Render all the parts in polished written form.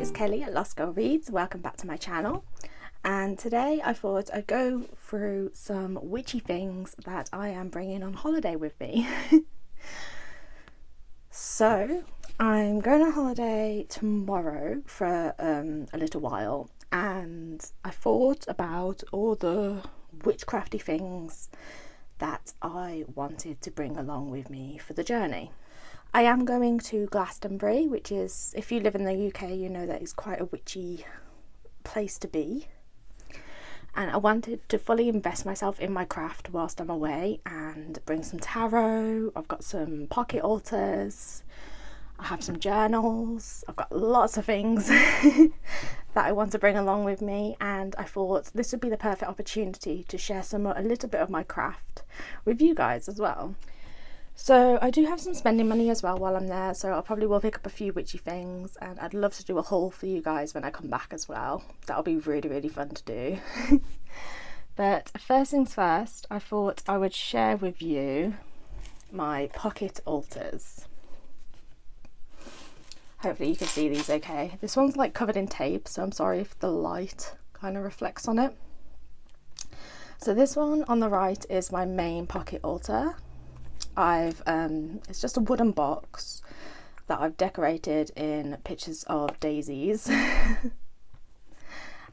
is Kelly at Lost Girl Reads. Welcome back to my channel, and today I thought I'd go through some witchy things that I am bringing on holiday with me. So I'm going on holiday tomorrow for a little while, and I thought about all the witchcrafty things that I wanted to bring along with me for the journey. I am going to Glastonbury, which is, if you live in the UK, you know that is quite a witchy place to be. And I wanted to fully invest myself in my craft whilst I'm away and bring some tarot. I've got some pocket altars. I have some journals. I've got lots of things that I want to bring along with me, and I thought this would be the perfect opportunity to share a little bit of my craft with you guys as well. So I do have some spending money as well while I'm there, so I probably will pick up a few witchy things, and I'd love to do a haul for you guys when I come back as well. That'll be really fun to do. But first things first, I thought I would share with you my pocket altars. Hopefully you can see these okay. This one's like covered in tape, so I'm sorry if the light kind of reflects on it. So this one on the right is my main pocket altar. It's just a wooden box that I've decorated in pictures of daisies.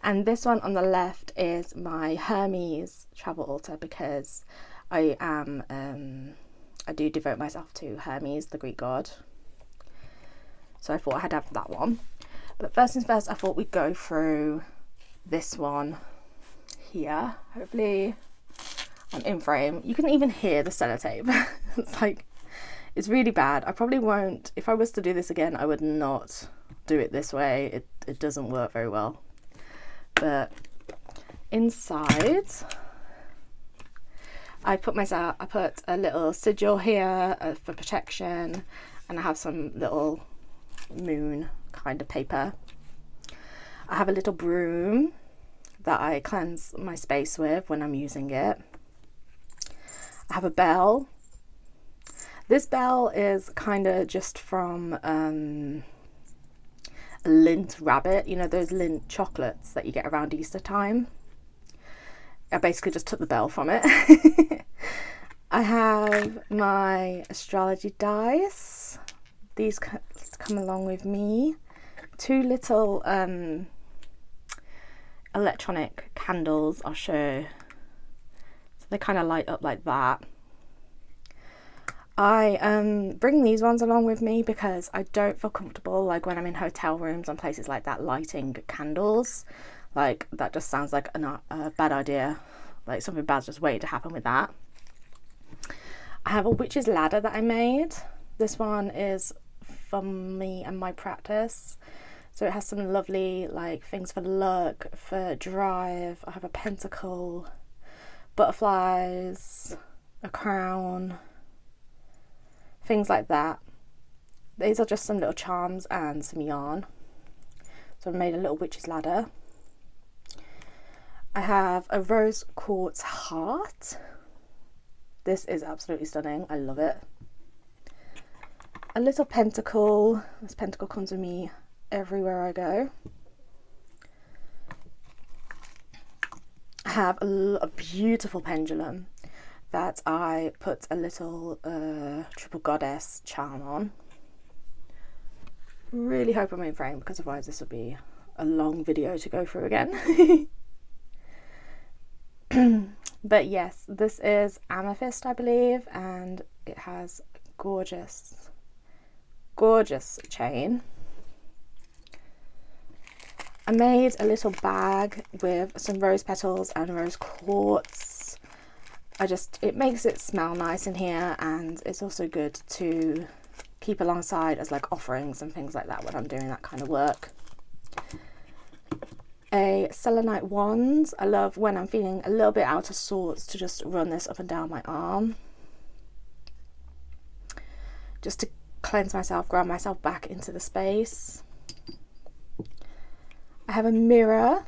And this one on the left is my Hermes travel altar, because I do devote myself to Hermes, the Greek god. So I thought I'd have that one. But first things first, I thought we'd go through this one here. Hopefully I'm in frame. You can even hear the sellotape. It's really bad. I probably won't, if I was to do this again, I would not do it this way. It doesn't work very well. But inside, I put a little sigil here for protection, and I have some little moon kind of paper. I have a little broom that I cleanse my space with when I'm using it. I have a bell. This bell is kind of just from a Lindt rabbit, you know, those Lindt chocolates that you get around Easter time. I basically just took the bell from it. I have my astrology dice. These come along with me. Two little electronic candles I'll show. So they kind of light up like that. I bring these ones along with me because I don't feel comfortable, like when I'm in hotel rooms and places like that, lighting candles. Like, that just sounds like a bad idea. Like, something bad's just waiting to happen with that. I have a witch's ladder that I made. This one is for me and my practice. So it has some lovely like things for luck, for drive. I have a pentacle, butterflies, a crown, things like that. These are just some little charms and some yarn. So I've made a little witch's ladder. I have a rose quartz heart. This is absolutely stunning. I love it. A little pentacle. This pentacle comes with me everywhere I go. I have a beautiful pendulum that I put a little triple goddess charm on. Really hope I'm in frame, because otherwise this would be a long video to go through again. But yes, this is amethyst, I believe, and it has gorgeous chain. I made a little bag with some rose petals and rose quartz. It makes it smell nice in here, and it's also good to keep alongside as like offerings and things like that when I'm doing that kind of work. A selenite wand. I love when I'm feeling a little bit out of sorts to just run this up and down my arm, just to cleanse myself, ground myself back into the space. I have a mirror.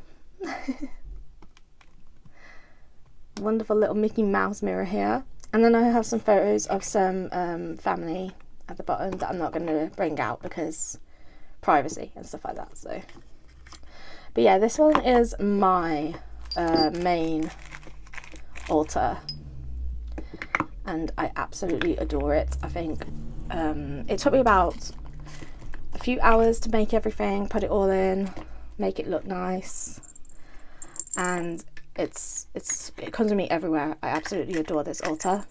Wonderful little Mickey Mouse mirror here. And then I have some photos of some family at the bottom that I'm not going to bring out because privacy and stuff like that. So, but yeah, this one is my main altar, and I absolutely adore it. I think it took me about a few hours to make everything, put it all in, make it look nice, and it comes with me everywhere. I absolutely adore this altar,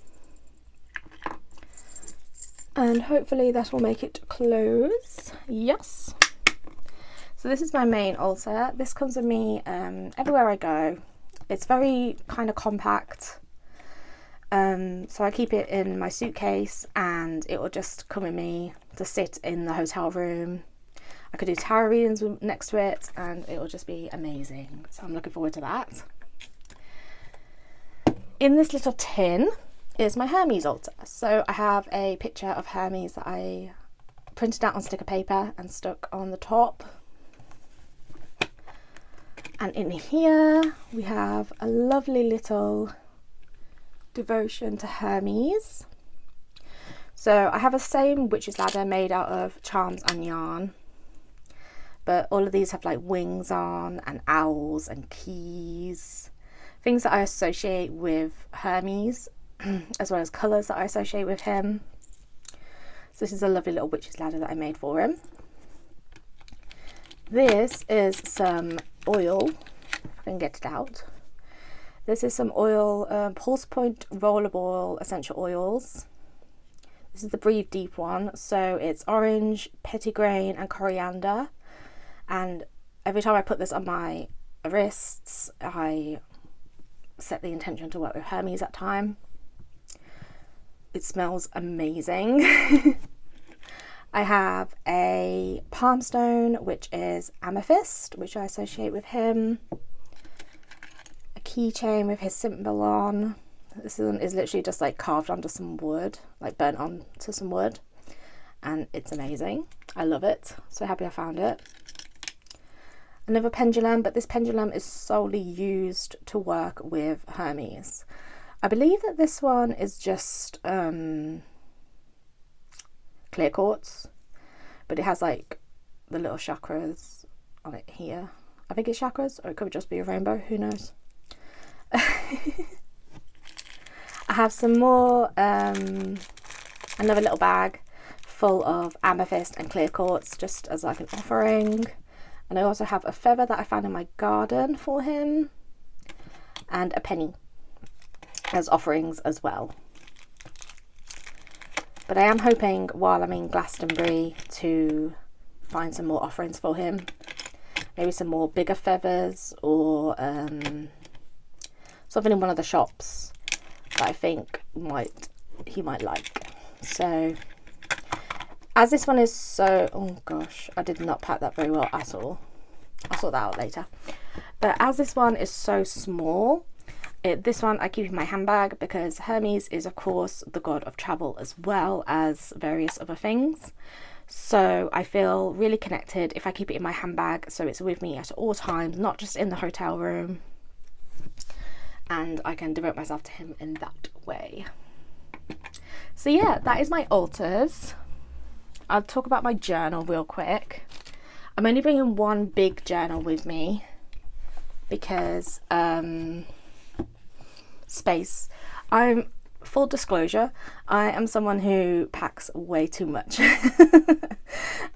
and hopefully that will make it close. Yes. So this is my main altar. This comes with me everywhere I go. It's very kind of compact, so I keep it in my suitcase, and it will just come with me to sit in the hotel room. I could do tarot readings next to it, and it will just be amazing. So I'm looking forward to that. In this little tin is my Hermes altar. So I have a picture of Hermes that I printed out on sticker paper and stuck on the top. And in here we have a lovely little devotion to Hermes. So I have a same witch's ladder made out of charms and yarn, but all of these have like wings on and owls and keys, things that I associate with Hermes, as well as colours that I associate with him. So this is a lovely little witch's ladder that I made for him. This is some oil, if I can get it out. This is some oil, Pulse Point Rollerball essential oils. This is the Breathe Deep one. So it's orange, petitgrain and coriander. And every time I put this on my wrists, I set the intention to work with Hermes that time. It smells amazing. I have a palm stone, which is amethyst, which I associate with him. A keychain with his symbol on. This one is literally just like carved onto some wood, like burnt onto some wood. And it's amazing. I love it. So happy I found it. Another pendulum, but this pendulum is solely used to work with Hermes. I believe that this one is just clear quartz, but it has like the little chakras on it here. I think it's chakras, or it could just be a rainbow, who knows. I have some more, another little bag full of amethyst and clear quartz, just as like an offering. And I also have a feather that I found in my garden for him, and a penny as offerings as well. But I am hoping while I'm in Glastonbury to find some more offerings for him. Maybe some more bigger feathers, or something in one of the shops that I think he might like. So as this one is so, oh gosh, I did not pack that very well at all. I'll sort that out later. But as this one is so small, this one I keep in my handbag, because Hermes is of course the god of travel as well as various other things. So I feel really connected if I keep it in my handbag, so it's with me at all times, not just in the hotel room, and I can devote myself to him in that way. So yeah, that is my altars. I'll talk about my journal real quick. I'm only bringing one big journal with me because space. Full disclosure, I am someone who packs way too much.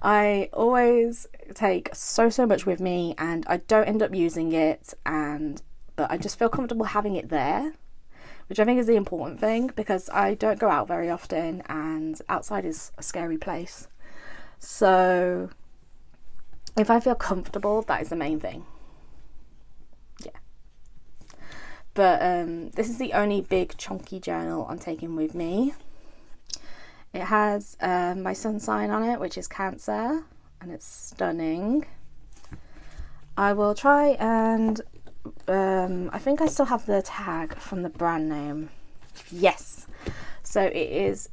I always take so much with me, and I don't end up using it, but I just feel comfortable having it there, which I think is the important thing, because I don't go out very often, and outside is a scary place. So if I feel comfortable, that is the main thing. But this is the only big chunky journal I'm taking with me. It has my sun sign on it, which is Cancer, and it's stunning. I will try and I think I still have the tag from the brand name. Yes, so it is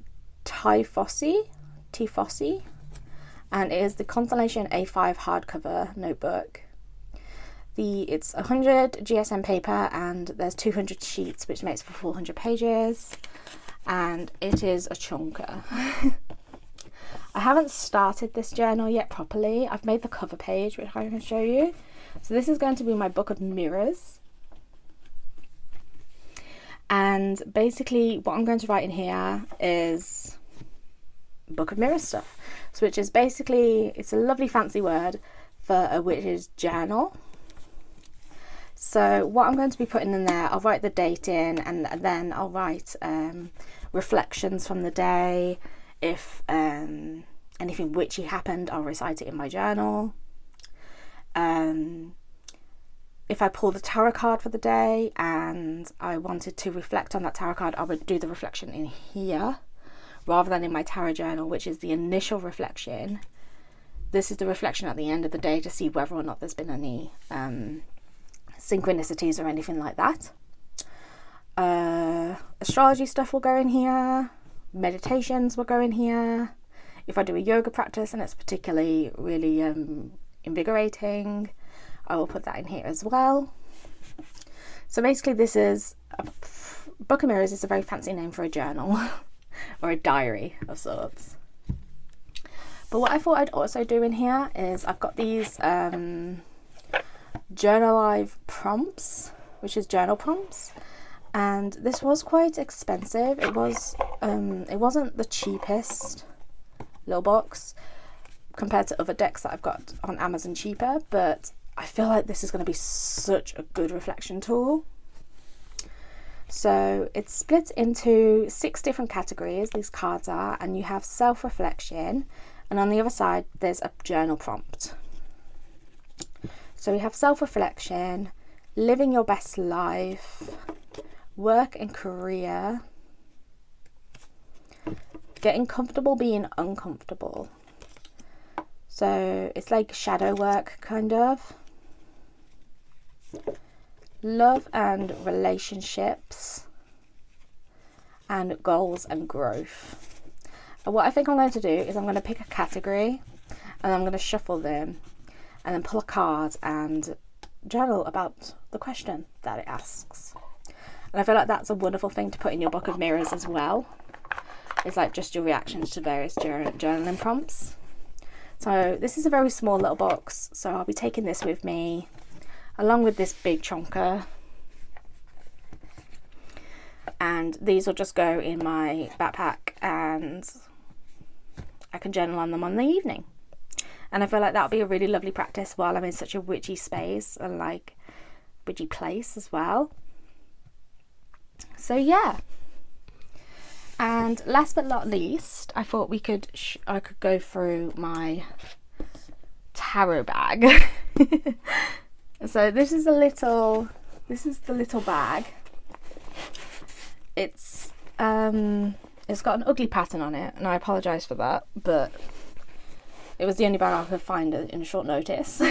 Tifosi, and it is the Constellation A5 hardcover notebook. It's 100 GSM paper, and there's 200 sheets, which makes for 400 pages, and it is a chunker. I haven't started this journal yet properly. I've made the cover page, which I can show you. So this is going to be my book of mirrors. And basically what I'm going to write in here is book of mirrors stuff. So which is basically, it's a lovely fancy word for a witch's journal. So what I'm going to be putting in there, I'll write the date in, and then I'll write reflections from the day. If anything witchy happened, I'll recite it in my journal. If I pulled a tarot card for the day and I wanted to reflect on that tarot card, I would do the reflection in here rather than in my tarot journal, which is the initial reflection. This is the reflection at the end of the day to see whether or not there's been any synchronicities or anything like that. Astrology stuff will go in here. Meditations will go in here. If I do a yoga practice and it's particularly really invigorating, I will put that in here as well. So basically this is a book of mirrors. Is a very fancy name for a journal or a diary of sorts. But what I thought I'd also do in here is I've got these Journal Live prompts, which is journal prompts, and this was quite expensive. It wasn't the cheapest little box compared to other decks that I've got on Amazon cheaper, but I feel like this is going to be such a good reflection tool. So it's split into 6 different categories, these cards are, and you have self-reflection, and on the other side there's a journal prompt. So we have self-reflection, living your best life, work and career, getting comfortable being uncomfortable. So it's like shadow work kind of. Love and relationships, and goals and growth. And what I think I'm going to do is I'm going to pick a category and I'm going to shuffle them and then pull a card and journal about the question that it asks. And I feel like that's a wonderful thing to put in your book of mirrors as well. It's like just your reactions to various journaling prompts. So this is a very small little box, so I'll be taking this with me along with this big chonker, and these will just go in my backpack and I can journal on them on the evening. And I feel like that'll be a really lovely practice while I'm in such a witchy space and like witchy place as well. So yeah. And last but not least, I thought I could go through my tarot bag. So this is the little bag. It's got an ugly pattern on it, and I apologise for that, but it was the only bag I could find in short notice.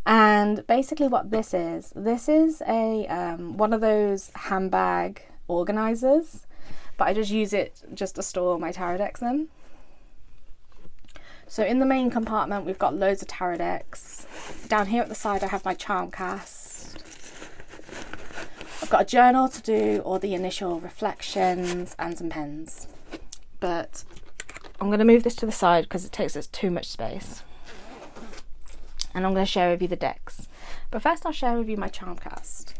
And basically what this is a one of those handbag organisers, but I just use it just to store my tarot decks in. So in the main compartment we've got loads of tarot decks. Down here at the side I have my charm cast. I've got a journal to do all the initial reflections and some pens. But I'm going to move this to the side because it takes us too much space. And I'm going to share with you the decks. But first I'll share with you my charm cast.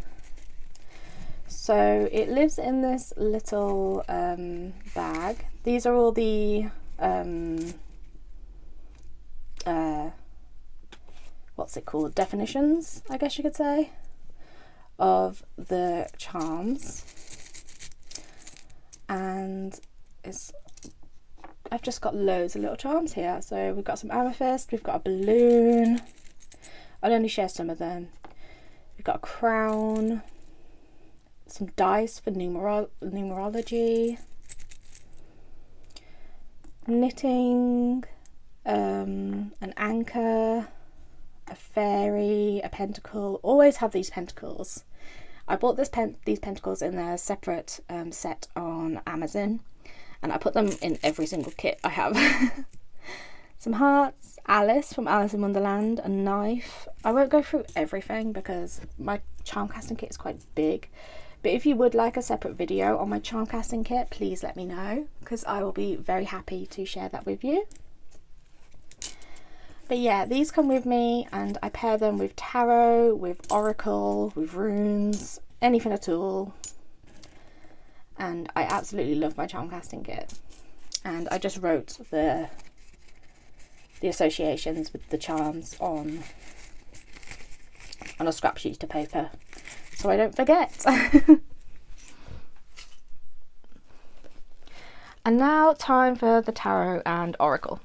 So it lives in this little bag. These are all the what's it called, definitions, I guess you could say, of the charms. And I've just got loads of little charms here. So we've got some amethyst, we've got a balloon, I'll only share some of them. We've got a crown, some dice for numerology, knitting, an anchor, a fairy, a pentacle. Always have these pentacles. I bought these pentacles in a separate set on Amazon, and I put them in every single kit I have. Some hearts, Alice from Alice in Wonderland, a knife. I won't go through everything because my charm casting kit is quite big, But if you would like a separate video on my charm casting kit, please let me know, because I will be very happy to share that with you. But yeah, these come with me, and I pair them with tarot, with oracle, with runes, anything at all. And I absolutely love my charm casting kit. And I just wrote the associations with the charms on a scrap sheet of paper, so I don't forget. And now time for the tarot and oracle.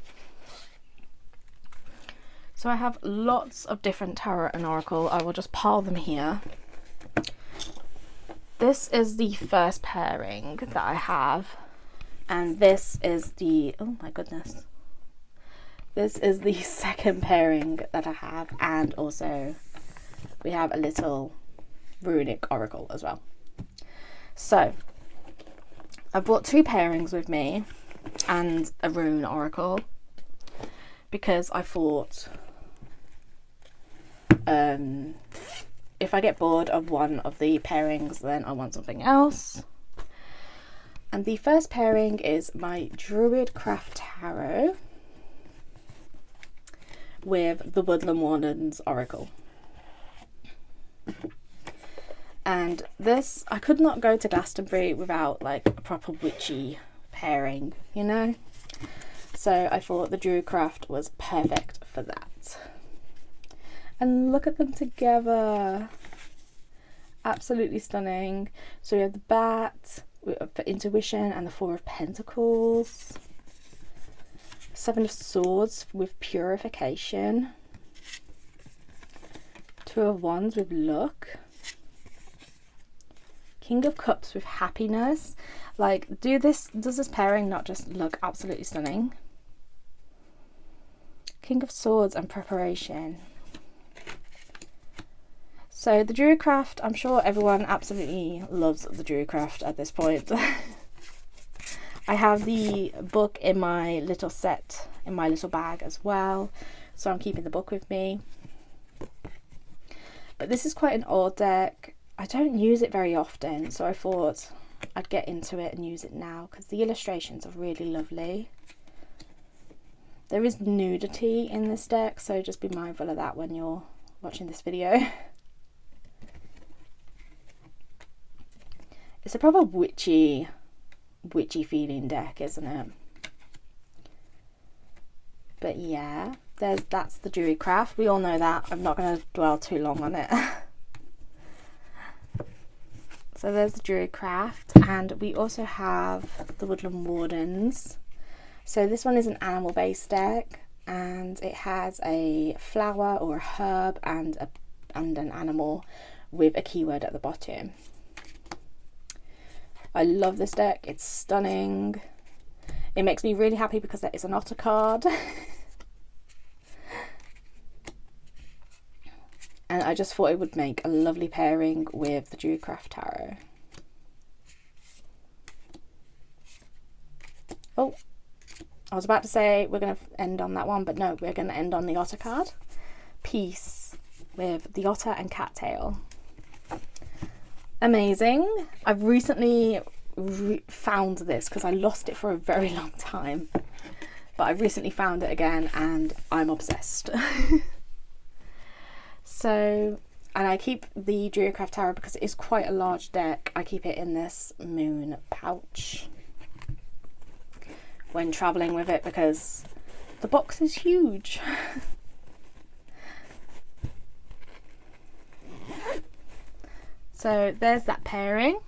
So I have lots of different tarot and oracle. I will just pile them here. This is the first pairing that I have, and this is the, oh my goodness, this is the second pairing that I have, and also we have a little runic oracle as well. So I brought 2 pairings with me and a rune oracle, because I thought if I get bored of one of the pairings, then I want something else. And the first pairing is my Druidcraft Tarot with the Woodland Warden's Oracle. And this, I could not go to Glastonbury without like a proper witchy pairing, you know? So I thought the Druidcraft was perfect for that. And look at them together. Absolutely stunning. So we have the bat for intuition and the 4 of Pentacles. 7 of Swords with purification. 2 of Wands with luck. King of Cups with happiness. Like, does this pairing not just look absolutely stunning? King of Swords and preparation. So the Druidcraft, I'm sure everyone absolutely loves the Druidcraft at this point. I have the book in my little set, in my little bag as well, so I'm keeping the book with me. But this is quite an old deck. I don't use it very often, so I thought I'd get into it and use it now, because the illustrations are really lovely. There is nudity in this deck, so just be mindful of that when you're watching this video. It's a proper witchy feeling deck, isn't it? But yeah, that's the Druidcraft. We all know that. I'm not going to dwell too long on it. So there's the Druidcraft, and we also have the Woodland Wardens. So this one is an animal based deck, and it has a flower or a herb and an animal with a keyword at the bottom. I love this deck. It's stunning. It makes me really happy because there is an otter card. And I just thought it would make a lovely pairing with the Druidcraft Tarot. Oh, I was about to say we're going to end on that one, but no, we're going to end on the otter card. Peace with the otter and cattail. Amazing. I've recently found this because I lost it for a very long time, but I recently found it again and I'm obsessed. So, and I keep the Druidcraft Tarot because it is quite a large deck. I keep it in this moon pouch when traveling with it because the box is huge. So there's that pairing.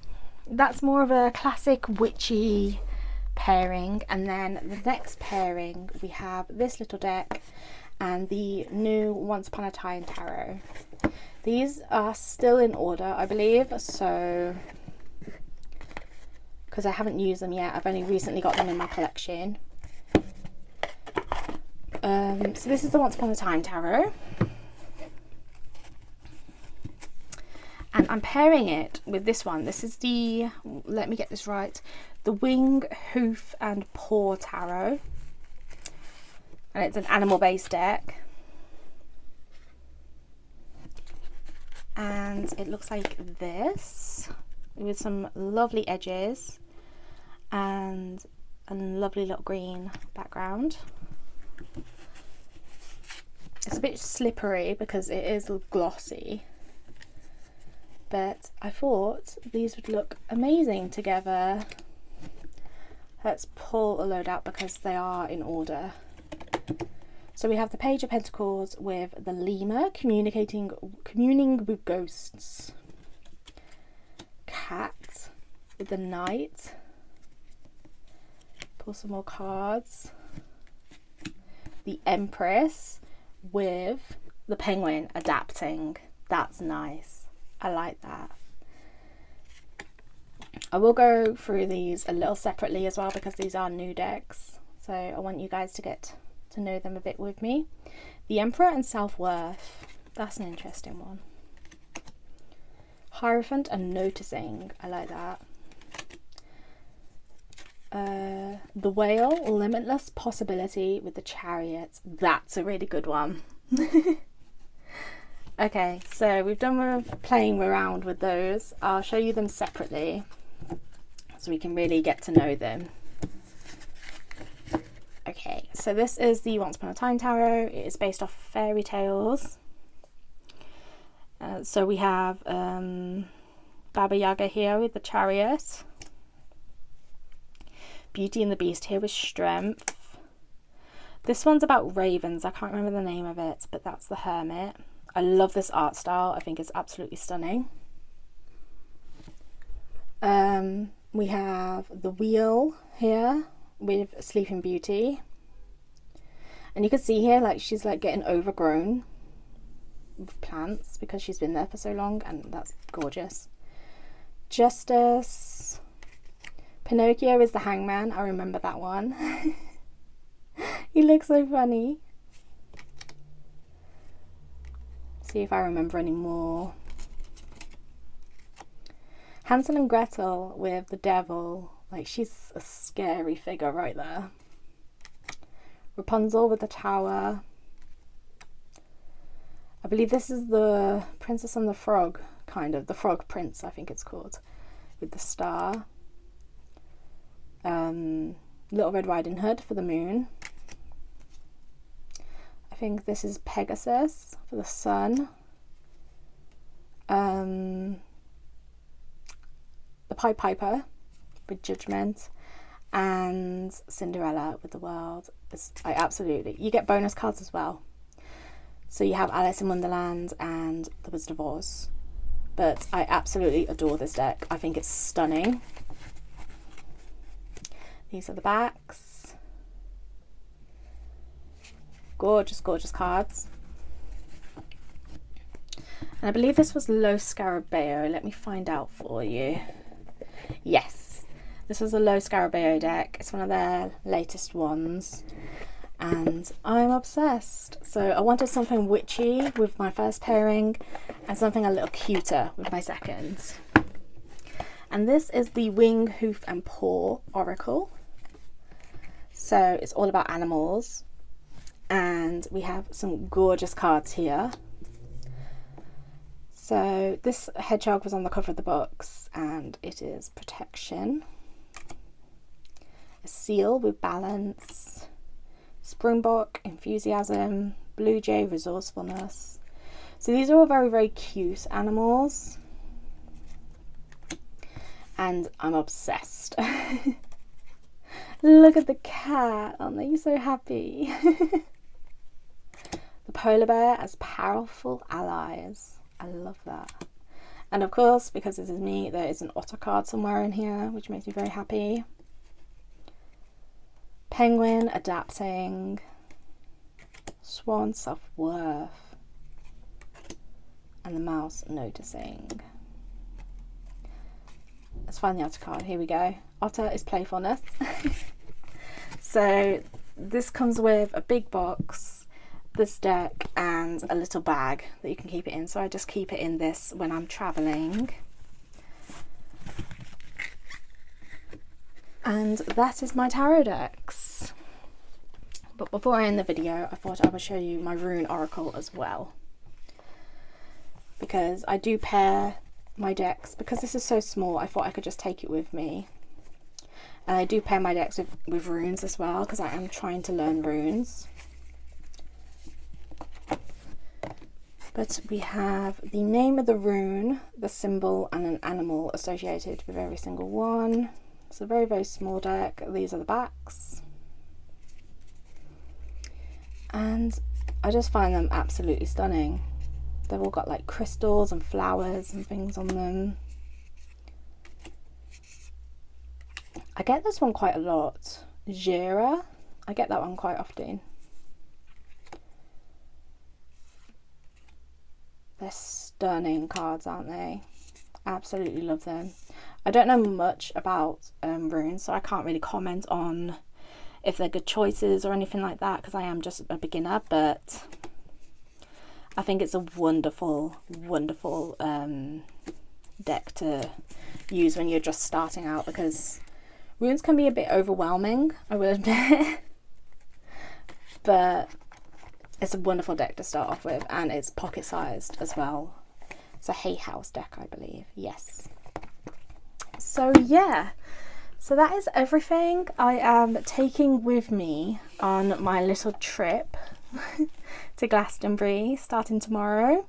That's more of a classic witchy pairing. And then the next pairing, we have this little deck and the new Once Upon a Time Tarot. These are still in order, I believe, so because I haven't used them yet. I've only recently got them in my collection. So this is the Once Upon a Time Tarot. And I'm pairing it with this one. This is the, let me get this right, the Wing, Hoof and Paw Tarot. And it's an animal based deck. And it looks like this. with some lovely edges and a lovely little green background. It's a bit slippery because it is glossy, but I thought these would look amazing together. Let's pull a load out because they are in order. So we have the Page of Pentacles with the Lemur, communing with ghosts. Cat with the Knight. Pull some more cards. The Empress with the Penguin adapting. That's nice. I like that. I will go through these a little separately as well because these are new decks. So I want you guys to get to know them a bit with me. The Emperor and Self-Worth. That's an interesting one. Hierophant and Noticing. I like that. The Whale, Limitless Possibility with the Chariot. That's a really good one. Okay, so we've done with playing around with those. I'll show you them separately so we can really get to know them. Okay, so this is the Once Upon a Time Tarot. It is based off fairy tales. So we have Baba Yaga here with the Chariot. Beauty and the Beast here with Strength. This one's about ravens. I can't remember the name of it, but that's the Hermit. I love this art style. I think it's absolutely stunning. We have the Wheel here with Sleeping Beauty. And you can see here, like, she's like getting overgrown with plants because she's been there for so long, and that's gorgeous. Justice. Pinocchio is the Hangman. I remember that one. He looks so funny. See if I remember any more. Hansel and Gretel with the Devil. Like, she's a scary figure right there. Rapunzel with the Tower. I believe this is the Princess and the Frog, kind of. The Frog Prince, I think it's called. With the Star. Little Red Riding Hood for the Moon. I think this is Pegasus for the Sun. The Pied Piper with Judgment. And Cinderella with the World. You get bonus cards as well. So you have Alice in Wonderland and The Wizard of Oz. But I absolutely adore this deck. I think it's stunning. These are the backs. Gorgeous, gorgeous cards. And I believe this was Lo Scarabeo. Let me find out for you. Yes, this was a Lo Scarabeo deck. It's one of their latest ones. And I'm obsessed. So I wanted something witchy with my first pairing and something a little cuter with my second. And this is the Wing, Hoof and Paw Oracle. So it's all about animals. And we have some gorgeous cards here. So this hedgehog was on the cover of the box, and it is protection. A seal with balance. Springbok, enthusiasm. Blue jay, resourcefulness. So these are all very, very cute animals. And I'm obsessed. Look at the cat. Aren't they so happy? The polar bear as powerful allies. I love that. And of course, because this is me, there is an otter card somewhere in here, which makes me very happy. Penguin adapting. Swan self-worth. And the mouse noticing. Let's find the otter card. Here we go. Otter is playfulness. So this comes with a big box, this deck, and a little bag that you can keep it in. So I just keep it in this when I'm traveling. And that is my tarot decks. But before I end the video, I thought I would show you my rune oracle as well, because I do pair my decks, because this is so small, I thought I could just take it with me. And I do pair my decks with runes as well, because I am trying to learn runes. But we have the name of the rune, the symbol, and an animal associated with every single one. It's a very, very small deck. These are the backs. And I just find them absolutely stunning. They've all got like crystals and flowers and things on them. I get this one quite a lot. Jira, I get that one quite often. They're stunning cards, aren't they? Absolutely love them. I don't know much about runes, so I can't really comment on if they're good choices or anything like that, because I am just a beginner, but I think it's a wonderful, wonderful deck to use when you're just starting out, because runes can be a bit overwhelming, I will admit. But it's a wonderful deck to start off with, and it's pocket sized as well. It's a Hay House deck, I believe. Yes. So yeah, so that is everything I am taking with me on my little trip to Glastonbury starting tomorrow.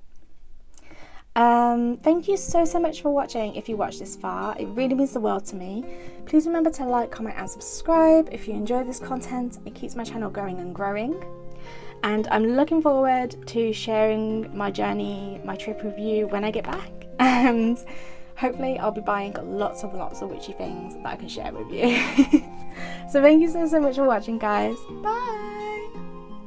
Thank you so much for watching. If you watched this far, it really means the world to me. Please remember to like, comment and subscribe if you enjoy this content. It keeps my channel going and growing. And I'm looking forward to sharing my journey, my trip with you when I get back. And hopefully I'll be buying lots of witchy things that I can share with you. So thank you so much for watching, guys. Bye!